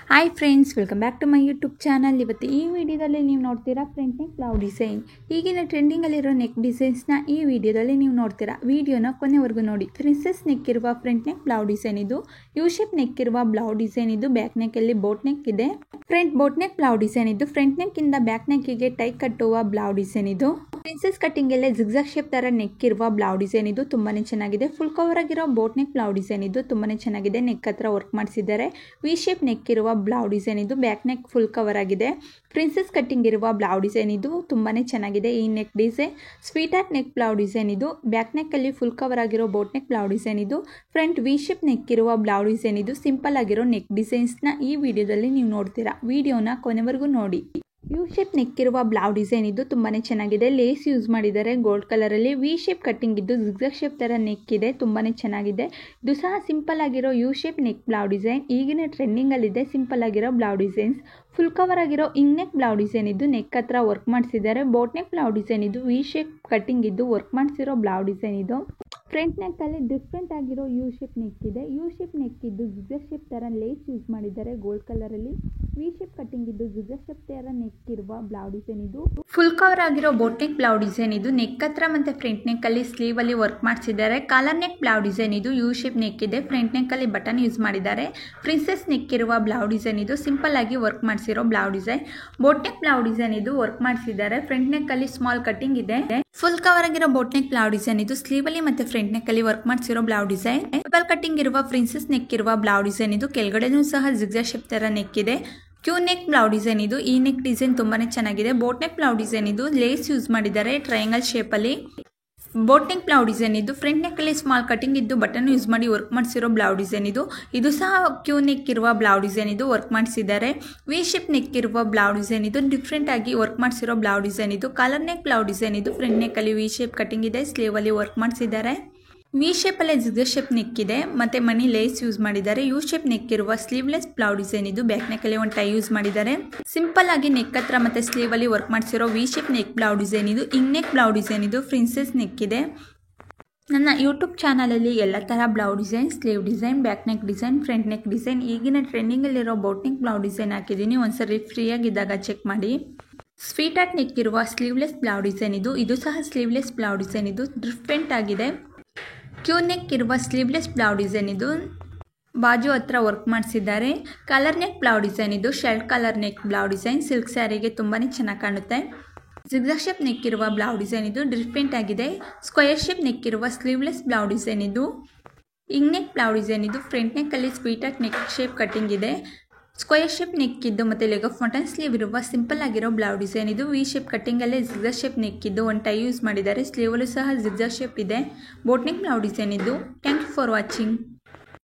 Hi friends, welcome back to my YouTube channel. ಇವತ್ತು ಈ ವಿಡಿಯೋದಲ್ಲಿ ನೀವು ನೋಡ್ತೀರಾ ಫ್ರಂಟ್ ನೆಕ್ ಬ್ಲೌಸ್ ಡಿಸೈನ್. ಈಗಿನ ಟ್ರೆಂಡಿಂಗಲ್ಲಿರೋ ನೆಕ್ ಡಿಸೈನ್ಸ್ನ ಈ ವಿಡಿಯೋದಲ್ಲಿ ನೀವು ನೋಡ್ತೀರಾ. ವಿಡಿಯೋನ ಕೊನೆವರೆಗೂ ನೋಡಿ. ಪ್ರಿನ್ಸೆಸ್ ನೆಕ್ ಇರುವ ಫ್ರಂಟ್ ನೆಕ್ ಬ್ಲೌಸ್ ಡಿಸೈನ್ ಇದು. ಯು ಶೇಪ್ ನೆಕ್ ಇರುವ ಬ್ಲೌಸ್ ಡಿಸೈನ್ ಇದು. ಬ್ಯಾಕ್ ನೆಕ್ಕಲ್ಲಿ ಬೋಟ್ ನೆಕ್ ಇದೆ. Front boat neck blouse design ಇದು. ಫ್ರಂಟ್ ನೆಕ್ ಇಂದ ಬ್ಯಾಕ್ ನೆಕ್ಕಿಗೆ ಟೈ ಕಟ್ಟುವ ಬ್ಲೌಸ್ ಡಿಸೈನ್ ಇದು. ಪ್ರಿನ್ಸೆಸ್ ಕಟಿಂಗ್ ಅಲ್ಲೇ ಜಿಗ್ಜಾಗ್ ಶೇಪ್ ತರ ನೆಕ್ ಇರುವ ಬ್ಲೌಸ್ ಡಿಸೈನ್ ಇದು. ತುಂಬಾನೇ ಚೆನ್ನಾಗಿದೆ. ಫುಲ್ ಕವರ್ ಆಗಿರೋ ಬೋಟ್ ನೆಕ್ ಬ್ಲೌಸ್ ಡಿಸೈನ್ ಇದು. ತುಂಬಾನೇ ಚೆನ್ನಾಗಿದೆ. ನೆಕ್ ಹತ್ರ ವರ್ಕ್ ಮಾಡಿಸಿದ್ದಾರೆ. ವಿ ಶೇಪ್ ನೆಕ್ ಇರುವ ಬ್ಲೌಸ್ ಡಿಸೈನ್ ಇದು. ಬ್ಯಾಕ್ ನೆಕ್ ಫುಲ್ ಕವರ್ ಆಗಿದೆ. ಪ್ರಿನ್ಸೆಸ್ ಕಟಿಂಗ್ ಇರುವ ಬ್ಲೌಸ್ ಡಿಸೈನ್ ಇದು. ತುಂಬಾನೇ ಚೆನ್ನಾಗಿದೆ ಈ neck design. Sweet heart neck blouse design ಇದು. ಬ್ಯಾಕ್ ನೆಕ್ ಅಲ್ಲಿ ಫುಲ್ ಕವರ್ ಆಗಿರೋ ಬೋಟ್ ನೆಕ್ ಬ್ಲೌಸ್ ಡಿಸೈನ್ ಇದು. ಫ್ರಂಟ್ ವಿ ಶೇಪ್ ನೆಕ್ ಇರುವ ಬ್ಲೌಸ್ ಡಿಸೈನ್ ಇದು. ಸಿಂಪಲ್ ಆಗಿರೋ ನೆಕ್ ಡಿಸೈನ್ಸ್ ನ ಈ ವಿಡಿಯೋದಲ್ಲಿ ನೀವು ನೋಡ್ತೀರಾ. ವಿಡಿಯೋನ ಕೊನೆವರೆಗೂ ನೋಡಿ. ಯು ಶೇಪ್ ನೆಕ್ ಇರುವ ಬ್ಲೌಸ್ ಡಿಸೈನ್ ಇದು. ತುಂಬಾನೇ ಚೆನ್ನಾಗಿದೆ. ಲೇಸ್ ಯೂಸ್ ಮಾಡಿದ್ದಾರೆ ಗೋಲ್ಡ್ ಕಲರ್ ಅಲ್ಲಿ. ವಿ ಶೇಪ್ ಕಟಿಂಗ್ ಇದ್ದು ಜಿಗ್ಜಾಗ್ ಶೇಪ್ ತರ ನೆಕ್ ಇದೆ. ತುಂಬಾನೇ ಚೆನ್ನಾಗಿದೆ. ಇದು ಸಹ ಸಿಂಪಲ್ ಆಗಿರೋ you shape neck blouse design. ಈಗಿನ ಟ್ರೆಂಡಿಂಗ್ ಅಲ್ಲಿ ಇದೆ ಸಿಂಪಲ್ ಆಗಿರೋ ಬ್ಲೌಸ್ ಡಿಸೈನ್ಸ್. ಫುಲ್ ಕವರ್ ಆಗಿರೋ ಇಂಗ್ ನೆಕ್ ಬ್ಲೌಸ್ ಡಿಸೈನ್ ಇದು. ನೆಕ್ ಹತ್ರ ವರ್ಕ್ ಮಾಡಿಸಿದ್ದಾರೆ. ಬೋಟ್ ನೆಕ್ ಬ್ಲೌಸ್ ಡಿಸೈನ್ ಇದು. ವಿ ಶೇಪ್ ಕಟಿಂಗ್ ಇದ್ದು ವರ್ಕ್ ಮಾಡಿಸಿರೋ ಬ್ಲೌಸ್ ಡಿಸೈನ್ ಇದು. ಫ್ರಂಟ್ ನೆಕ್ ಅಲ್ಲಿ ಡಿಫ್ರೆಂಟ್ ಆಗಿರೋ ಯು ಶೇಪ್ ನೆಕ್ ಇದೆ. ಯು ಶೇಪ್ ನೆಕ್ ಇದ್ದು ಜಿಗ್ಜಾಗ್ ಶೇಪ್ ತರ ಲೇಸ್ ಯೂಸ್ ಮಾಡಿದ್ದಾರೆ ಗೋಲ್ಡ್ ಕಲರ್ ಅಲ್ಲಿ. ವಿ ಶೇಪ್ ಕಟಿಂಗ್ ಇದ್ದು ಜಿಗ್ಜಾಗ್ ಶೇಪ್ ತರ ನೆಕ್ ಇರುವ ಬ್ಲೌಸ್ ಡಿಸೈನ್ ಇದು. ಫುಲ್ ಕವರ್ ಆಗಿರೋ ಬೋಟ್ ನೆಕ್ ಬ್ಲೌಸ್ ಡಿಸೈನ್ ಇದು. ನೆಕ್ ಹತ್ರ ಮತ್ತೆ ಫ್ರಂಟ್ ನೆಕ್ ಅಲ್ಲಿ ಸ್ಲೀವ್ ಅಲ್ಲಿ ವರ್ಕ್ ಮಾಡಿಸಿದ್ದಾರೆ. ಕಾಲರ್ ನೆಕ್ ಬ್ಲೌಸ್ ಡಿಸೈನ್ ಇದು. ಯು ಶೇಪ್ ನೆಕ್ ಇದೆ. ಫ್ರಂಟ್ ನೆಕ್ ಅಲ್ಲಿ ಬಟನ್ ಯೂಸ್ ಮಾಡಿದ್ದಾರೆ. ಪ್ರಿನ್ಸೆಸ್ ನೆಕ್ ಇರುವ ಬ್ಲೌಸ್ ಡಿಸೈನ್ ಇದು. ಸಿಂಪಲ್ ಆಗಿ ವರ್ಕ್ ಮಾಡಿಸಿರೋ blouse design. Boat neck blouse design ಇದು. ವರ್ಕ್ ಮಾಡಿಸಿದ್ದಾರೆ. ಫ್ರಂಟ್ ನೆಕ್ ಅಲ್ಲಿ ಸ್ಮಾಲ್ ಕಟಿಂಗ್ ಇದೆ. ಫುಲ್ ಕವರ್ ಆಗಿರೋ ಬೋಟ್ ನೆಕ್ ಬ್ಲೌಸ್ ಡಿಸೈನ್ ಇದು. ಸ್ಲೀವ್ ಅಲ್ಲಿ ಮತ್ತೆ ಫ್ರಂಟ್ ನೆಕ್ ಅಲ್ಲಿ ವರ್ಕ್ ಮಾಡಿಸಿರೋ ಬ್ಲೌಸ್ ಡಿಸೈನ್. ಡಬಲ್ ಕಟಿಂಗ್ ಇರುವ ಪ್ರಿನ್ಸೆಸ್ ನೆಕ್ ಇರುವ ಬ್ಲೌಸ್ ಡಿಸೈನ್ ಇದು. ಕೆಳಗಡೆನೂ ಸಹ ಜಿಗ್ಜಾಗ್ ಶೇಪ್ ತರ ನೆಕ್ ಇದೆ. ಕ್ಯೂ ನೆಕ್ ಬ್ಲೌಸ್ ಡಿಸೈನ್ ಇದು. ಈ ನೆಕ್ ಡಿಸೈನ್ ತುಂಬಾನೇ ಚೆನ್ನಾಗಿದೆ. ಬೋಟ್ ನೆಕ್ ಬ್ಲೌಸ್ ಡಿಸೈನ್ ಇದು. ಲೇಸ್ ಯೂಸ್ ಮಾಡಿದ್ದಾರೆ ಟ್ರಯಾಂಗಲ್ ಶೇಪ್ ಅಲ್ಲಿ. ಬೋಟ್ ನೆಕ್ ಬ್ಲೌಸ್ ಡಿಸೈನ್ ಇದು. ಫ್ರಂಟ್ ನೆಕ್ ಅಲ್ಲಿ ಸ್ಮಾಲ್ ಕಟಿಂಗ್ ಇದ್ದು ಬಟನ್ ಯೂಸ್ ಮಾಡಿ ವರ್ಕ್ ಮಾಡಿಸಿರೋ ಬ್ಲೌಸ್ ಡಿಸೈನ್ ಇದು. ಇದು ಸಹ ಕ್ಯೂ ನೆಕ್ ಇರುವ ಬ್ಲೌಸ್ ಡಿಸೈನ್ ಇದು. ವರ್ಕ್ ಮಾಡಿಸಿದ್ದಾರೆ. ವಿ ಶೇಪ್ ನೆಕ್ ಇರುವ ಬ್ಲೌಸ್ ಡಿಸೈನ್ ಇದು. ಡಿಫ್ರೆಂಟ್ ಆಗಿ ವರ್ಕ್ ಮಾಡಿಸಿರೋ ಬ್ಲೌಸ್ ಡಿಸೈನ್ ಇದು. ಕಾಲರ್ ನೆಕ್ ಬ್ಲೌಸ್ ಡಿಸೈನ್ ಇದು. ಫ್ರಂಟ್ ನೆಕ್ ಅಲ್ಲಿ ವಿ ಶೇಪ್ ಕಟಿಂಗ್ ಇದೆ. ಸ್ಲೀವ್ ಅಲ್ಲಿ ವರ್ಕ್ ಮಾಡಿಸಿದ್ದಾರೆ. ವಿ ಶೇಪ್ ಅಲ್ಲೇ ಜಿಗ್ಜಾಗ್ ಶೇಪ್ ನೆಕ್ ಇದೆ. ಮತ್ತೆ ಮನಿ ಲೇಸ್ ಯೂಸ್ ಮಾಡಿದ್ದಾರೆ. ಯು ಶೇಪ್ ನೆಕ್ ಇರುವ ಸ್ಲೀವ್ಲೆಸ್ ಬ್ಲೌಸ್ ಡಿಸೈನ್ ಇದು. ಬ್ಯಾಕ್ ನೆಕ್ ಅಲ್ಲಿ ಒಂದು ಟೈ ಯೂಸ್ ಮಾಡಿದ್ದಾರೆ. ಸಿಂಪಲ್ ಆಗಿ ನೆಕ್ ಹತ್ರ ಮತ್ತೆ ಸ್ಲೀವ್ ಅಲ್ಲಿ ವರ್ಕ್ ಮಾಡಿಸಿರೋ V shape neck blouse design ಇದು. ಇಂಗ್ ನೆಕ್ ಬ್ಲೌಸ್ ಡಿಸೈನ್ ಇದು. ಪ್ರಿನ್ಸೆಸ್ ನೆಕ್ ಇದೆ. ನನ್ನ ಯೂಟ್ಯೂಬ್ ಚಾನಲಲ್ಲಿ ಎಲ್ಲ ಥರ blouse design, sleeve design, back neck design, front neck design, ಈಗಿನ ಟ್ರೆಂಡಿಂಗಲ್ಲಿರೋ ಬೋಟ್ ನೆಕ್ ಬ್ಲೌಸ್ ಡಿಸೈನ್ ಹಾಕಿದ್ದೀನಿ. ಒಂದ್ಸರಿ ಫ್ರೀಯಾಗಿದ್ದಾಗ ಚೆಕ್ ಮಾಡಿ. ಸ್ವೀಟ್ ಹಾರ್ಟ್ ನೆಕ್ ಇರುವ ಸ್ಲೀವ್ಲೆಸ್ ಬ್ಲೌಸ್ ಡಿಸೈನ್ ಇದು. ಇದು ಸಹ ಸ್ಲೀವ್ಲೆಸ್ ಬ್ಲೌಸ್ ಡಿಸೈನ್ ಇದು. ಡಿಫ್ರೆಂಟ್ ಆಗಿದೆ. ಕ್ಯೂ ನೆಕ್ ಇರುವ ಸ್ಲೀವ್ಲೆಸ್ ಬ್ಲೌಸ್ ಡಿಸೈನ್ ಇದು. ಬಾಜು ಹತ್ರ ವರ್ಕ್ ಮಾಡಿಸಿದ್ದಾರೆ. ಕಲರ್ ನೆಕ್ ಬ್ಲೌಸ್ ಡಿಸೈನ್ ಇದು. Shirt collar neck blouse design. Silk ಸ್ಯಾರಿಗೆ ತುಂಬಾನೇ ಚೆನ್ನಾಗಿ ಕಾಣುತ್ತೆ. ಜಿಗ್ಜಾಗ್ ಶೇಪ್ ನೆಕ್ ಇರುವ ಬ್ಲೌಸ್ ಡಿಸೈನ್ ಇದು. ಡಿಫ್ರೆಂಟ್ ಆಗಿದೆ. ಸ್ಕ್ವೇರ್ ಶೇಪ್ ನೆಕ್ ಇರುವ ಸ್ಲೀವ್ಲೆಸ್ ಬ್ಲೌಸ್ ಡಿಸೈನ್ ಇದು. ಇಂಗ್ ನೆಕ್ ಬ್ಲೌಸ್ ಡಿಸೈನ್ ಇದು. ಫ್ರಂಟ್ ನೆಕ್ ಅಲ್ಲಿ sweetheart neck shape cutting ಇದೆ. ಸ್ಕ್ವೇರ್ ಶೇಪ್ ನೆಕ್ ಇದ್ದು ಮತ್ತೆ ಲೆಗ್ ಆಫ್ ಮಟನ್ ಸ್ಲೀವ್ ಇರುವ ಸಿಂಪಲ್ ಆಗಿರೋ ಬ್ಲೌಸ್ ಡಿಸೈನ್ ಇದು. ವಿ ಶೇಪ್ ಕಟಿಂಗ್ ಅಲ್ಲೇ ಜಿಗ್ಜಾಗ್ ಶೇಪ್ ನೆಕ್ ಇದ್ದು ಒಂದು ಟೈ ಯೂಸ್ ಮಾಡಿದ್ದಾರೆ. ಸ್ಲೀವ್ ಅಲ್ಲೂ ಸಹ ಜಿಗ್ಜಾಗ್ ಶೇಪ್ ಇದೆ. ಬೋಟ್ ನೆಕ್ ಬ್ಲೌಸ್ ಡಿಸೈನ್ ಇದು. Thank you for watching.